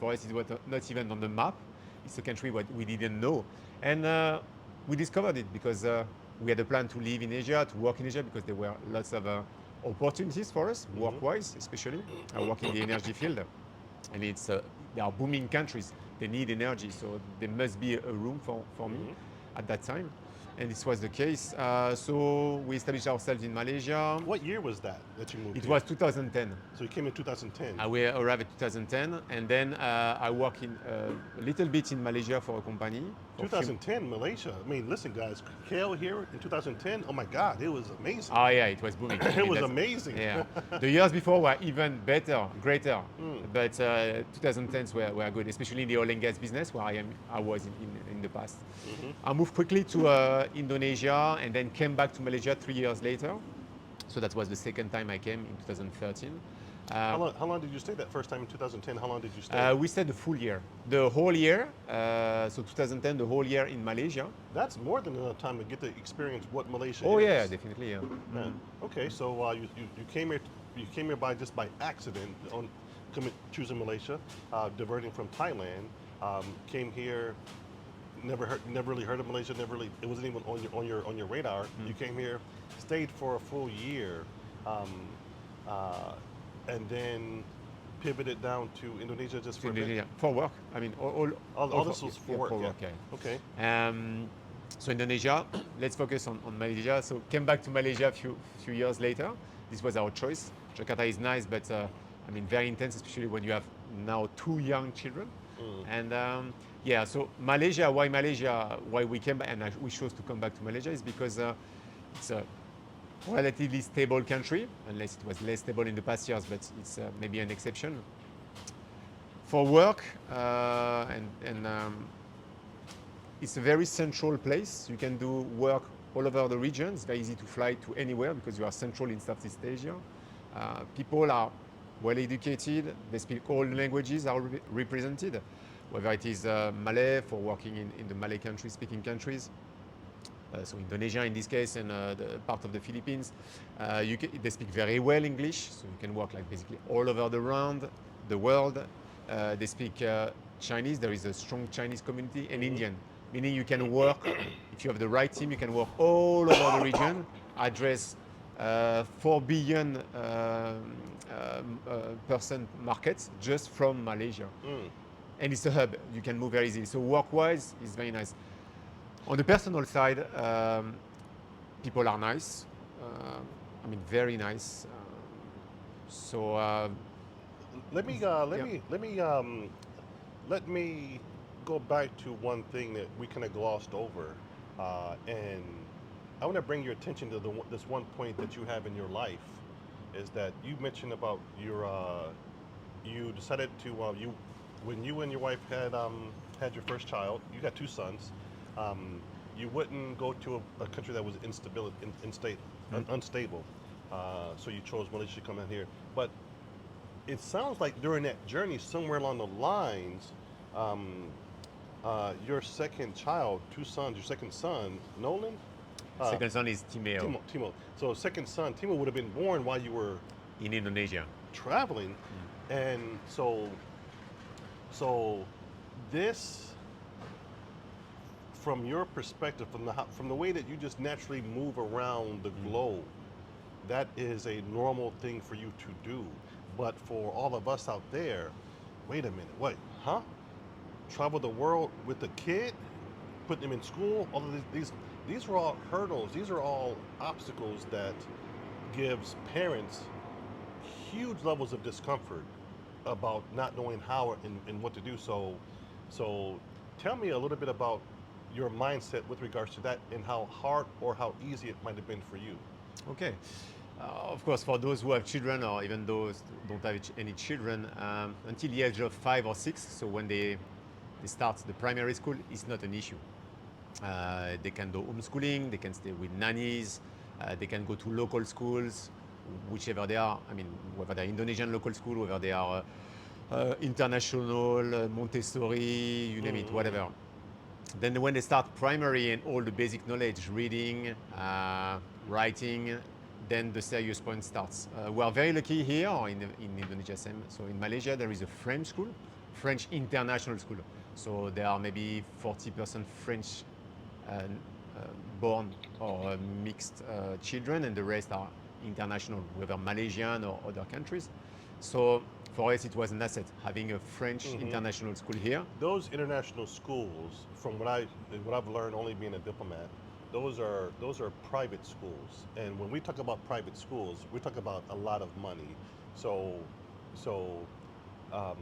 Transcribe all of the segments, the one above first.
For us, it was not even on the map. It's a country what we didn't know. And we discovered it because we had a plan to live in Asia, to work in Asia, because there were lots of opportunities for us, work-wise especially. I work in the energy field. And they are booming countries. They need energy, so there must be a room for me at that time. And this was the case. So we established ourselves in Malaysia. What year was that you moved It here? was 2010. So you came in 2010. We arrived in 2010, and then I worked in a little bit in Malaysia for a company. 2010, Malaysia. I mean, listen, guys, Kale here in 2010. Oh my God, it was amazing. Oh yeah, it was booming. It was amazing. Yeah, the years before were even better, greater. But 2010s were good, especially in the oil and gas business where I was in the past. I moved quickly to Indonesia and then came back to Malaysia 3 years later. So that was the second time I came in 2013. How long did you stay that first time in 2010? How long did you stay? We stayed the full year, the whole year. So 2010, the whole year in Malaysia. That's more than enough time to get to experience what Malaysia is. Oh yeah, definitely. Yeah. Okay, so you came here. You came here just by accident on choosing Malaysia, diverting from Thailand. Came here. Never really heard of Malaysia. It wasn't even on your radar. You came here, stayed for a full year. And then pivoted down to Indonesia just for for work. I mean, all this was for work. Yeah. Okay. So Indonesia, let's focus on Malaysia. So came back to Malaysia a few years later. This was our choice. Jakarta is nice, but I mean very intense, especially when you have now 2 young children. And yeah, so Malaysia. Why Malaysia? Why we came and we chose to come back to Malaysia is because it's a relatively stable country, unless it was less stable in the past years, but it's maybe an exception. For work, it's a very central place. You can do work all over the region. It's very easy to fly to anywhere because you are central in Southeast Asia. People are well educated. They speak all languages are represented, whether it is Malay for working in the Malay countries, speaking countries. So Indonesia in this case, and the part of the Philippines, they speak very well English, so you can work like basically all over the world. They speak Chinese. There is a strong Chinese community, and Indian, meaning you can work if you have the right team. You can work all over the region, address 4 billion person markets just from Malaysia, and it's a hub. You can move very easily. So work-wise, it's very nice. On the personal side, people are nice. I mean, very nice. So let me go back to one thing that we kind of glossed over, and I want to bring your attention to this one point that you have in your life, is that you mentioned about you decided to when you and your wife had your first child. You got 2 sons. You wouldn't go to a country that was unstable. So you chose Malaysia to come out here. But it sounds like during that journey, somewhere along the lines, your second child, 2 sons, your second son, Nolan? Second son is Timeo. Timo. So second son, Timo, would have been born while you were in Indonesia traveling. And so this, from your perspective, from the way that you just naturally move around the globe, that is a normal thing for you to do. But for all of us out there, wait a minute, wait, huh? Travel the world with a kid, put them in school, all of these are all hurdles, these are all obstacles that gives parents huge levels of discomfort about not knowing how and what to do. So tell me a little bit about your mindset with regards to that and how hard or how easy it might have been for you. Okay. Of course, for those who have children or even those who don't have any children, until the age of 5 or 6, so when they start the primary school, it's not an issue. They can do homeschooling, they can stay with nannies, they can go to local schools, whichever they are. I mean, whether they're Indonesian local school, whether they are international, Montessori, you name it, whatever. Then when they start primary and all the basic knowledge, reading, writing, then the serious point starts. We are very lucky here in Indonesia. So in Malaysia, there is a French school, French international school. So there are maybe 40% French uh, uh, born or mixed children, and the rest are international, whether Malaysian or other countries. So for us, it was an asset having a French Hmm. international school here. Those international schools, from what I've learned, only being a diplomat, those are private schools. And when we talk about private schools, we talk about a lot of money. So, so um,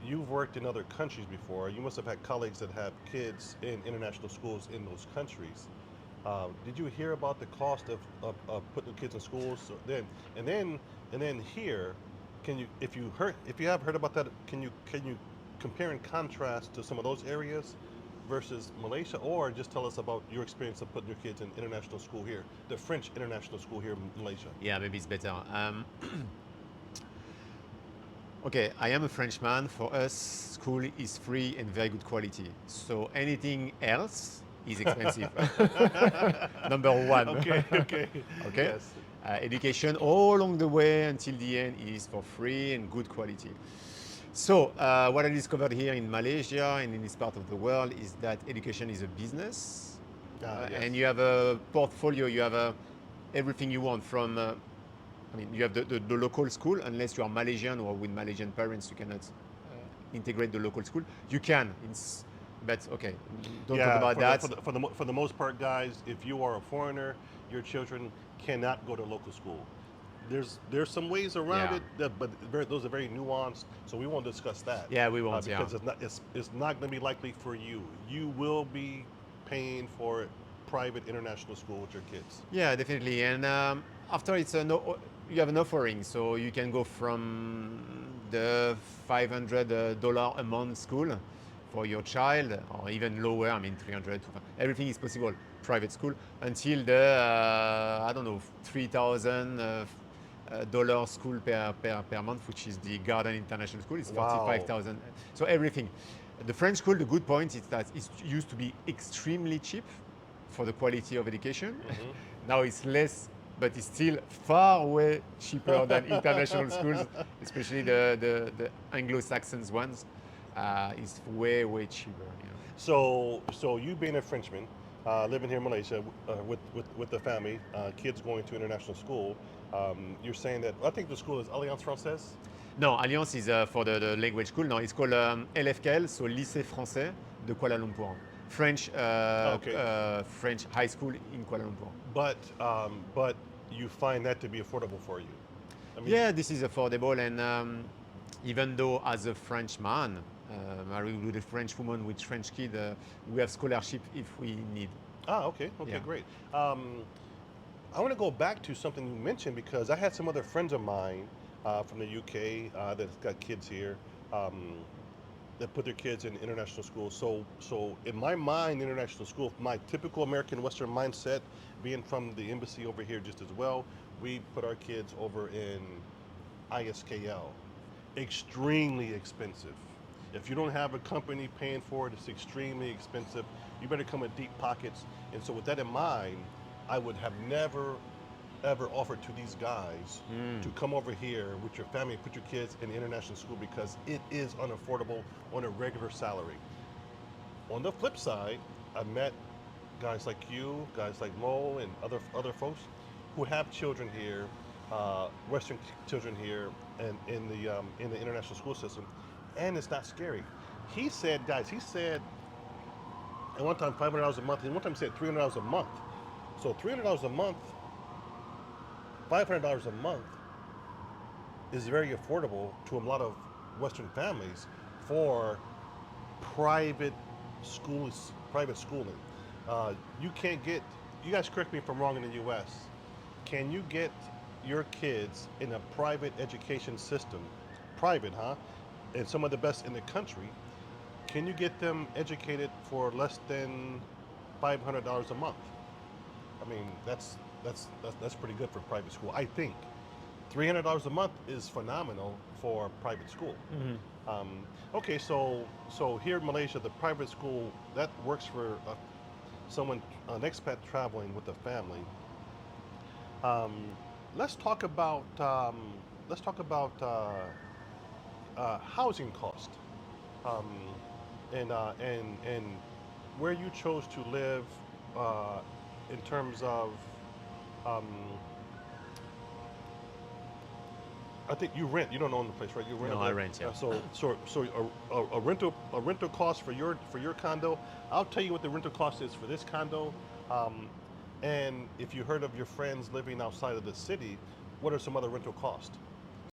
you've worked in other countries before. You must have had colleagues that have kids in international schools in those countries. Did you hear about the cost of putting the kids in schools? So then here, can you if you have heard about that, can you compare and contrast to some of those areas versus Malaysia, or just tell us about your experience of putting your kids in international school here, the French international school here in Malaysia? Yeah, maybe it's better. Okay, I am a Frenchman. For us, school is free and very good quality. So anything else is expensive. Number one. Okay, okay, Okay? yes. Education all along the way until the end is for free and good quality. So, what I discovered here in Malaysia and in this part of the world is that education is a business, Yes. and you have a portfolio. You have everything you want from. I mean, you have the local school, unless you are Malaysian or with Malaysian parents, you cannot integrate the local school. You can, but okay, don't talk Yeah, about that. for the most part, guys, if you are a foreigner, your children cannot go to local school. There's some ways around Yeah, it, but those are very nuanced. So we won't discuss that yeah, we won't. Yeah, because it's not going to be likely for you. You will be paying for private international school with your kids. yeah, definitely. And after it's a no, you have an offering, so you can go from the $500 a month school for your child, or even lower. I mean, 300. Everything is possible. Private school until the I don't know, 3,000. Dollar school per month, which is the Garden International School. It's Wow. 45,000. So everything. The French school, the good point is that it used to be extremely cheap for the quality of education. Now it's less, but it's still far way cheaper than international schools, especially the Anglo-Saxons ones. It's way cheaper. You know. So you being a Frenchman, living here in Malaysia with the family, kids going to international school, you're saying that I think the school is Alliance Française. No, Alliance is for the language school. No, it's called LFKL, so Lycée Français de Kuala Lumpur. French, Okay, French high school in Kuala Lumpur. but you find that to be affordable for you. I mean, Yeah, this is affordable, and even though as a Frenchman, married with a French woman with French kid, we have scholarship if we need. okay, okay, Yeah. great. I want to go back to something you mentioned because I had some other friends of mine from the UK that's got kids here. That put their kids in international school. So in my mind, international school, my typical American Western mindset, being from the embassy over here just as well, we put our kids over in ISKL. Extremely expensive. If you don't have a company paying for it, it's extremely expensive. You better come with deep pockets. And so, with that in mind, I would have never ever offered to these guys to come over here with your family and put your kids in international school because it is unaffordable on a regular salary. On the flip side, I met guys like you, guys like Mo, and other folks who have children here, Western children here, and in the international school system, and it's not scary. He said, guys, he said at one time $500 a month, and one time he said $300 a month. So $300 a month, $500 a month is very affordable to a lot of Western families for private schools, private schooling. You can't get. You guys correct me if I'm wrong in the U.S. Can you get your kids in a private education system, private, huh? And some of the best in the country. Can you get them educated for less than $500 a month? I mean, that's pretty good for private school. I think $300 a month is phenomenal for private school. Um, okay, so here in Malaysia, the private school that works for someone, an expat traveling with a family. Um, let's talk about housing cost. um, and where you chose to live in terms of um, I think you rent. You don't own the place, right? You rent No, it. I rent, yeah. A rental cost for your condo. I'll tell you what the rental cost is for this condo. And if you heard of your friends living outside of the city, what are some other rental costs?